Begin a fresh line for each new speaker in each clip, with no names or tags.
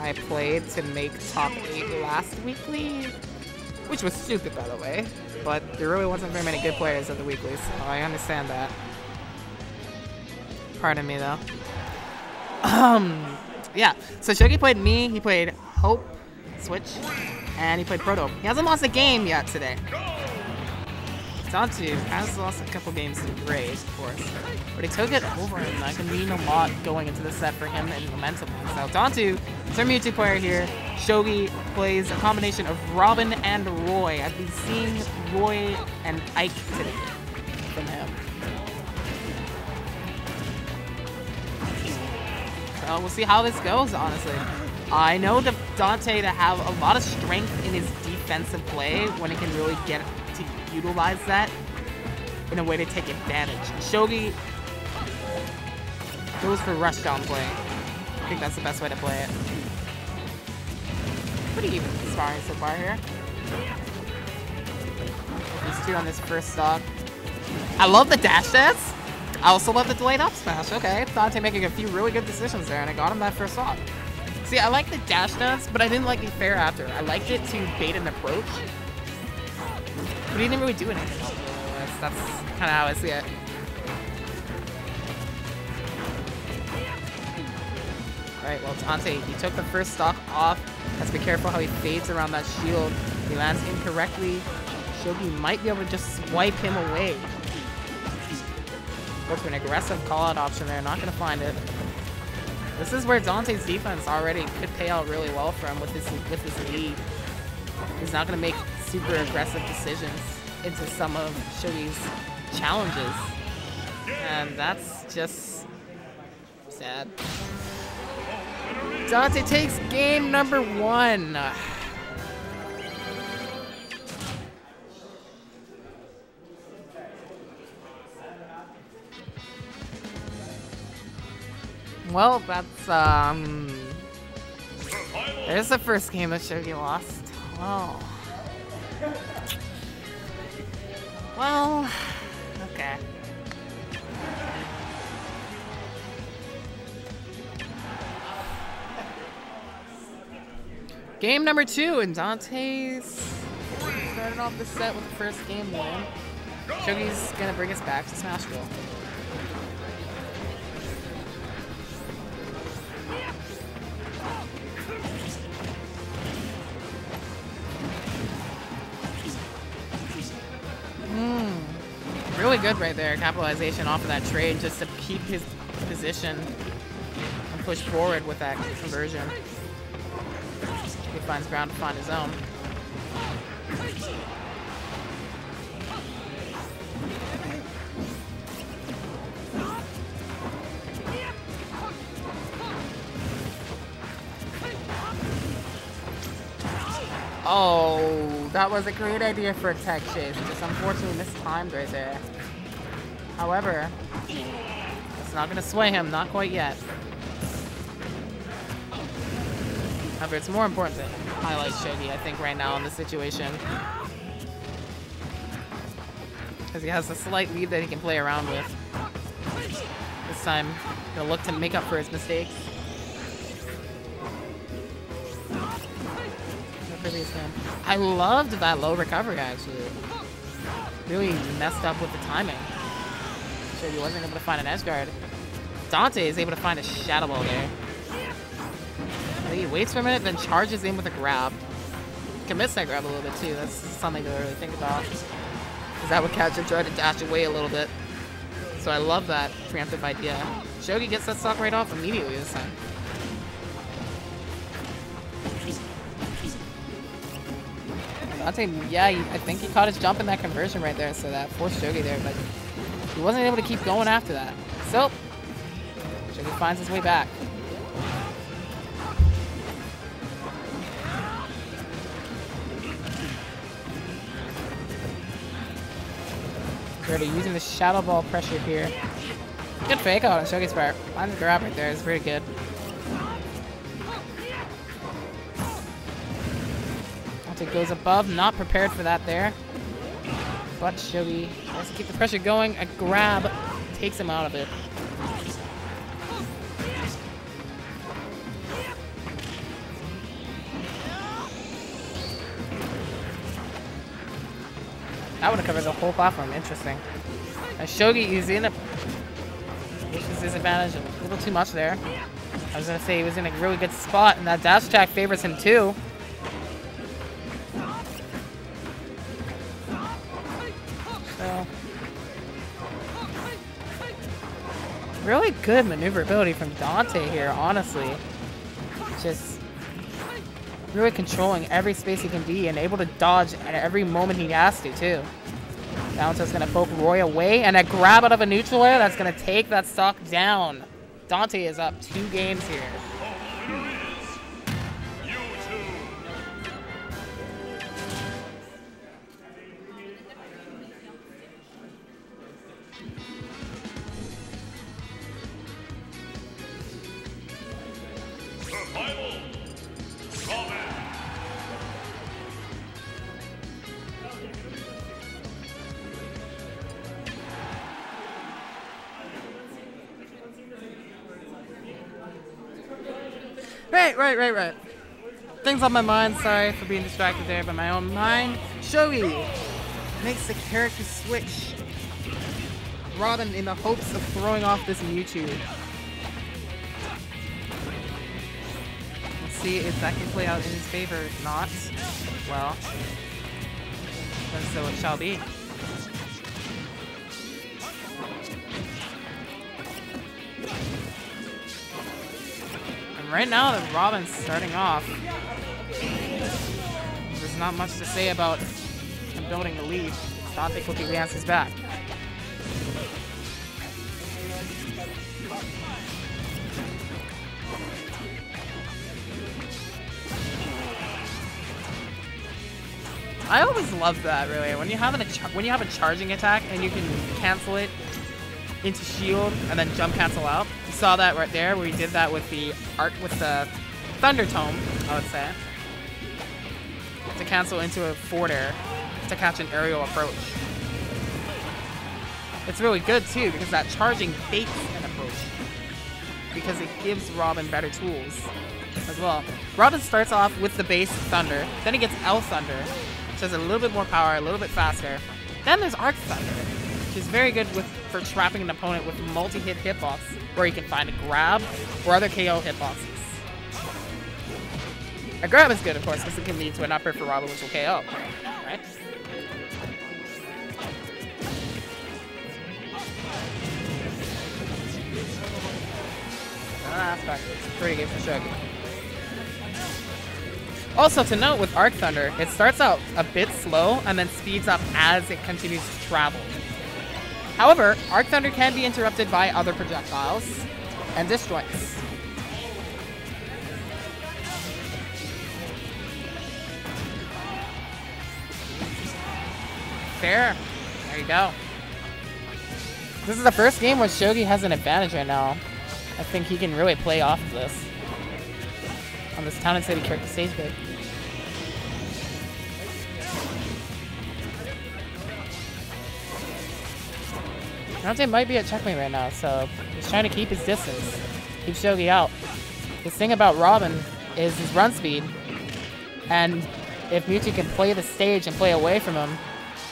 I played to make top 8 last weekly, which was stupid, by the way. But there really wasn't very many good players at the weekly, so I understand that. Pardon me, though. Yeah, so Shoghi played me, he played Hope, Switch, and he played Proto. He hasn't lost a game yet today. Dantu has lost a couple games to Gray, of course, but he took it over, and that can mean a lot going into the set for him and momentum. So Dantu is our Mewtwo player here. Shoghi plays a combination of Robin and Roy. I've been seeing Roy and Ike today from him. So we'll see how this goes, honestly. I know Dante to have a lot of strength in his defensive play when he can really get to utilize that in a way to take advantage. Shoghi goes for rush down play. I think that's the best way to play it. Pretty even sparring so far here. These two on this first stock. I love the dash dance. I also love the delayed up smash. Okay, Dante making a few really good decisions there, and I got him that first stock. See, I like the dash dance, but I didn't like the fair after. I liked it to bait an approach, but he didn't really do anything else. That's kind of how I see it. Alright, well, Dante, he took the first stock off. Has to be careful how he fades around that shield. He lands incorrectly. Shoghi might be able to just swipe him away. Go for an aggressive call-out option there. Not going to find it. This is where Dante's defense already could pay out really well for him with his lead. He's not going to make super aggressive decisions into some of Shoghi's challenges. And that's just sad. Dante takes game number 1. Well, that's, there's the first game that Shoghi lost. Well. Well, okay. Game number 2, and Dante's started off the set with the first game win. Shoghi's gonna bring us back to Smash Bros. Really good right there, capitalization off of that trade just to keep his position and push forward with that conversion. He finds ground to find his own. Oh, that was a great idea for a tech chase. Just unfortunately mistimed right there. However, it's not going to sway him. Not quite yet. However, it's more important to highlight Shoghi, I think, right now in this situation. Because he has a slight lead that he can play around with. This time, he'll look to make up for his mistakes. I loved that low recovery, actually. Really messed up with the timing. Shoghi wasn't able to find an edge guard. Dante is able to find a Shadow Ball there. I think he waits for a minute, then charges in with a grab. Commits that grab a little bit, too. That's something to really think about. Because that would catch him, try to dash away a little bit. So I love that preemptive idea. Shoghi gets that stock right off immediately this time. Dante, yeah, I think he caught his jump in that conversion right there, so that forced Shoghi there, but he wasn't able to keep going after that. So, Shoghi finds his way back. Already using the Shadow Ball pressure here. Good fake out on Shoghi's part. Finds the grab right there, it's pretty good. It goes above, not prepared for that there. But Shoghi has to keep the pressure going. A grab takes him out of it. That would have covered the whole platform. Interesting. And Shoghi is in a... Which is disadvantage. A little too much there. I was going to say he was in a really good spot, and that dash attack favors him too. So... really good maneuverability from Dante here, honestly. Just really controlling every space he can be and able to dodge at every moment he has to, too. Dantu's going to poke Roy away, and a grab out of a neutral air that's going to take that stock down. Dante is up 2 games here. Right. Things on my mind, sorry for being distracted there by my own mind. Shoghi makes the character switch. Robin in the hopes of throwing off this Mewtwo. Let's see if that can play out in his favor. If not, well, then so it shall be. Right now, that Robin's starting off. There's not much to say about him building the lead. Dante quickly answers back. I always love that, really. When you have a charging attack and you can cancel it into shield and then jump cancel out. You saw that right there where we did that with the Thunder Tome, I would say. To cancel into a forward air to catch an aerial approach. It's really good too because that charging baits an approach. Because it gives Robin better tools as well. Robin starts off with the base Thunder, then he gets L Thunder, which has a little bit more power, a little bit faster. Then there's Arc Thunder, which is very good for trapping an opponent with multi-hit hitbox, where you can find a grab or other KO hitboxes. A grab is good, of course, because it can lead to an upper for Robin, which will KO, right? Aspect, it's pretty good for Shoghi. Also, to note with Arc Thunder, it starts out a bit slow and then speeds up as it continues to travel. However, Arc Thunder can be interrupted by other projectiles and disjoints. Fair. There you go. This is the first game where Shoghi has an advantage right now. I think he can really play off of this on this Town and City stage bit. Dante might be at checkmate right now, so he's trying to keep his distance, keep Shoghi out. The thing about Robin is his run speed, and if Mewtwo can play the stage and play away from him,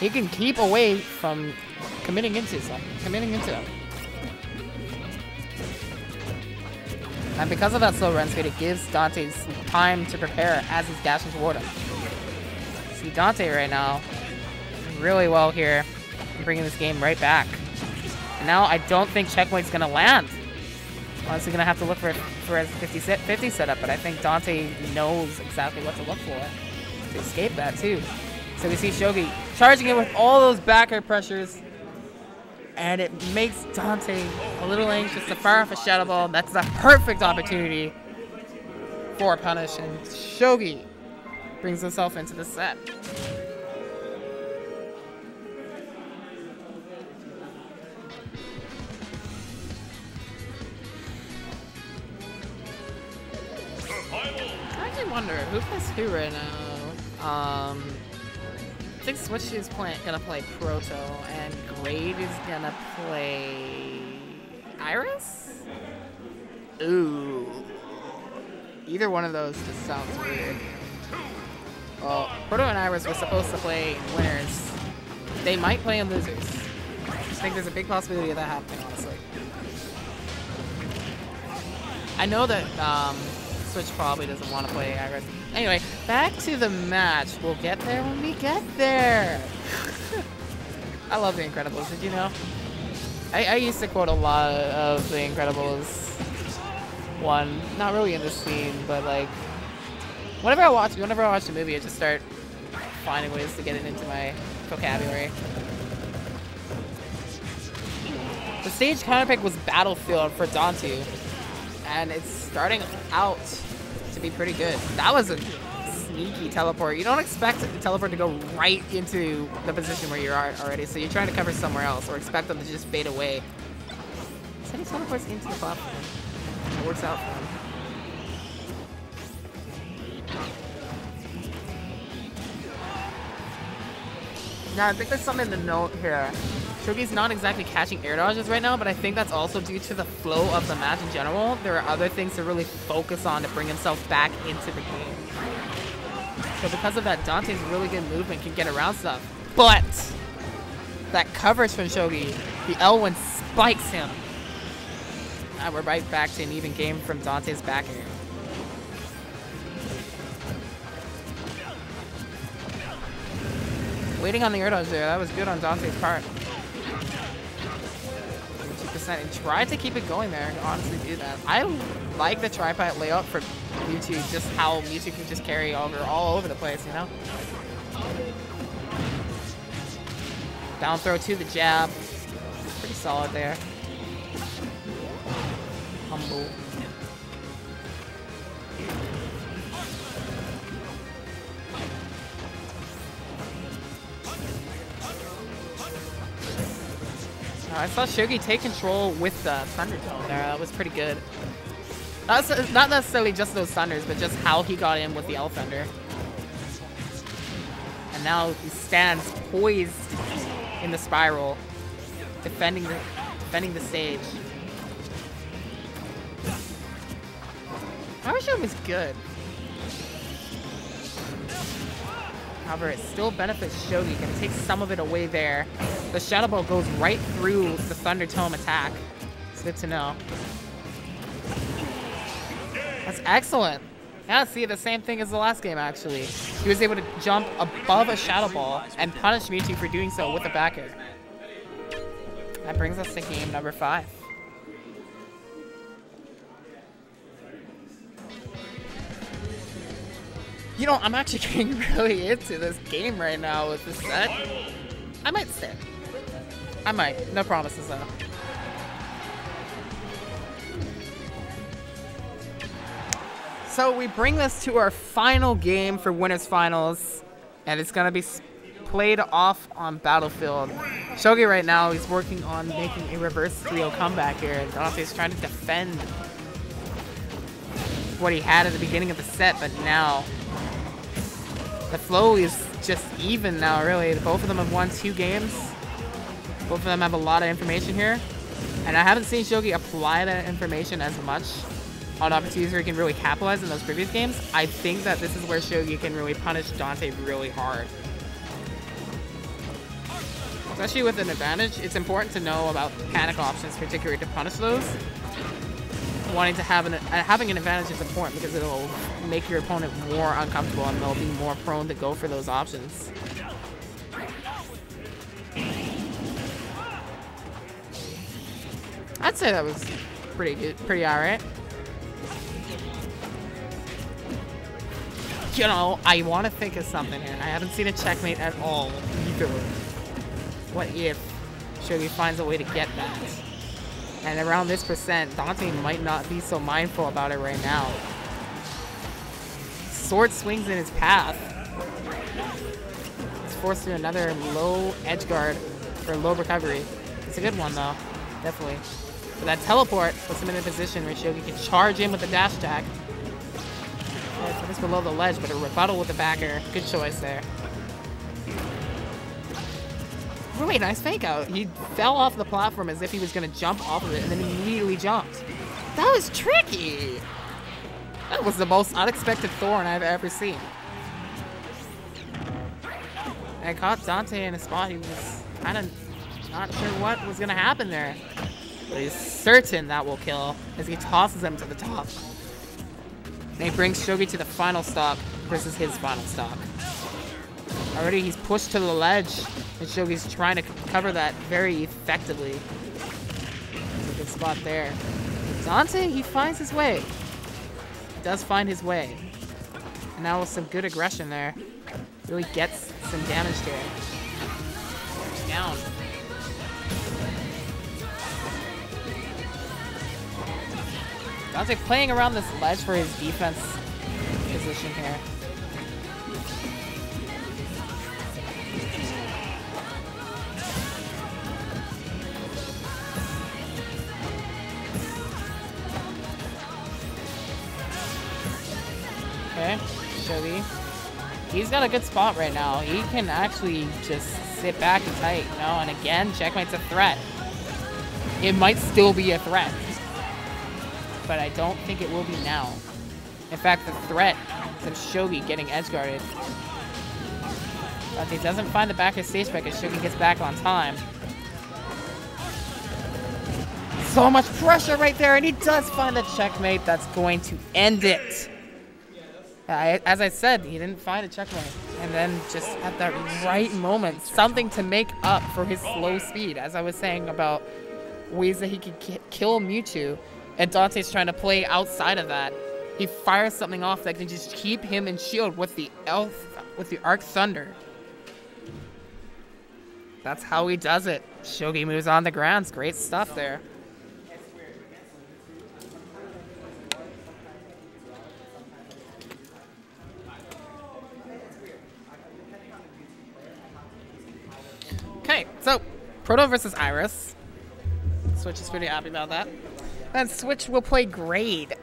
he can keep away from committing into him. And because of that slow run speed, it gives Dante time to prepare as he's dashing toward him. See Dante right now, really well here, bringing this game right back. And now I don't think checkmate's gonna land. Honestly, gonna have to look for his 50 setup, but I think Dante knows exactly what to look for to escape that too. So we see Shoghi charging it with all those back air pressures. And it makes Dante a little anxious to fire off a Shadow Ball. That's the perfect opportunity for a punish. And Shoghi brings himself into the set. I actually wonder who plays who right now. I think Switch is gonna play Proto, and Grade is gonna play Iris? Ooh. Either one of those just sounds weird. Well, Proto and Iris were supposed to play winners they might play in losers. I think there's a big possibility of that happening, honestly. I know that Switch probably doesn't want to play aggro. Anyway, back to the match. We'll get there when we get there. I love The Incredibles, did you know? I used to quote a lot of The Incredibles one, not really in this scene, but like whenever I watch a movie, I just start finding ways to get it into my vocabulary. The stage counterpick was Battlefield for Dantu, and it's starting out to be pretty good. That was a sneaky teleport. You don't expect the teleport to go right into the position where you are already, so you're trying to cover somewhere else, or expect them to just fade away. So he teleports into the platform. It works out for him. Now, I think there's something to note here. Shoghi's not exactly catching air dodges right now, but I think that's also due to the flow of the match in general. There are other things to really focus on to bring himself back into the game. So because of that, Dante's really good movement can get around stuff. But that coverage from Shoghi, the L1 spikes him. And we're right back to an even game from Dante's back air. Waiting on the air dodge there, that was good on Dante's part. 2%, and tried to keep it going there, and honestly do that. I like the tripod layout for Mewtwo, just how Mewtwo can just carry over all over the place, you know? Down throw to the jab. Pretty solid there. Humble. I saw Shoghi take control with the Thunder Tone there. That was pretty good. Not necessarily just those Thunders, but just how he got in with the L Thunder. And now he stands poised in the spiral, defending the stage. Power Shove is good. However, it still benefits Shoghi. Gonna take some of it away there. The Shadow Ball goes right through the Thunder Tome attack. It's good to know. That's excellent. Yeah, see, the same thing as the last game, actually. He was able to jump above a Shadow Ball and punish Mewtwo for doing so with the back air. That brings us to game number 5. You know, I'm actually getting really into this game right now with this set. I might stay. I might. No promises, though. So we bring this to our final game for Winners Finals, and it's going to be played off on Battlefield. Shoghi right now, he's working on making a reverse 3-0 comeback here, and Dante's trying to defend what he had at the beginning of the set, but now the flow is just even now, really. Both of them have won 2 games. Both of them have a lot of information here. And I haven't seen Shoghi apply that information as much on opportunities where he can really capitalize in those previous games. I think that this is where Shoghi can really punish Dante really hard. Especially with an advantage, it's important to know about panic options, particularly to punish those. Wanting to have having an advantage is important because it'll make your opponent more uncomfortable and they'll be more prone to go for those options. I'd say that was pretty good, pretty alright. You know, I want to think of something here. I haven't seen a checkmate at all either. What if Shoghi finds a way to get that? And around this percent, Dante might not be so mindful about it right now. Sword swings in his path. It's forced to another low edge guard for low recovery. It's a good one though, definitely. But that teleport puts him in a position where Shoghi can charge in with the dash attack. Yeah, so it's below the ledge, but a rebuttal with the backer. Good choice there. Really nice fake out. He fell off the platform as if he was going to jump off of it and then immediately jumped. That was tricky. That was the most unexpected Thorn I've ever seen. I caught Dante in a spot. He was kind of not sure what was going to happen there. But he's certain that will kill as he tosses him to the top. And he brings Shoghi to the final stock versus his final stock. Already he's pushed to the ledge, and Shoghi's trying to cover that very effectively. It's a good spot there. Dante, he finds his way. He does find his way. And now with some good aggression there, really gets some damage to it. Down. Dante playing around this ledge for his defense position here. Okay, Shoghi. He's got a good spot right now. He can actually just sit back and tight, you know, and again, checkmate's a threat. It might still be a threat, but I don't think it will be now. In fact, the threat is of Shoghi getting edge guarded. But he doesn't find the back of stage spike as Shoghi gets back on time. So much pressure right there, and he does find the checkmate that's going to end it. As I said, he didn't find a checkmate. And then just at that right moment, something to make up for his slow speed. As I was saying about ways that he could kill Mewtwo, and Dante's trying to play outside of that. He fires something off that can just keep him in shield with the Arc Thunder. That's how he does it. Shoghi moves on the grounds. Great stuff there. Okay, so Proto versus Iris. Switch is pretty happy about that. And Switch will play Grade.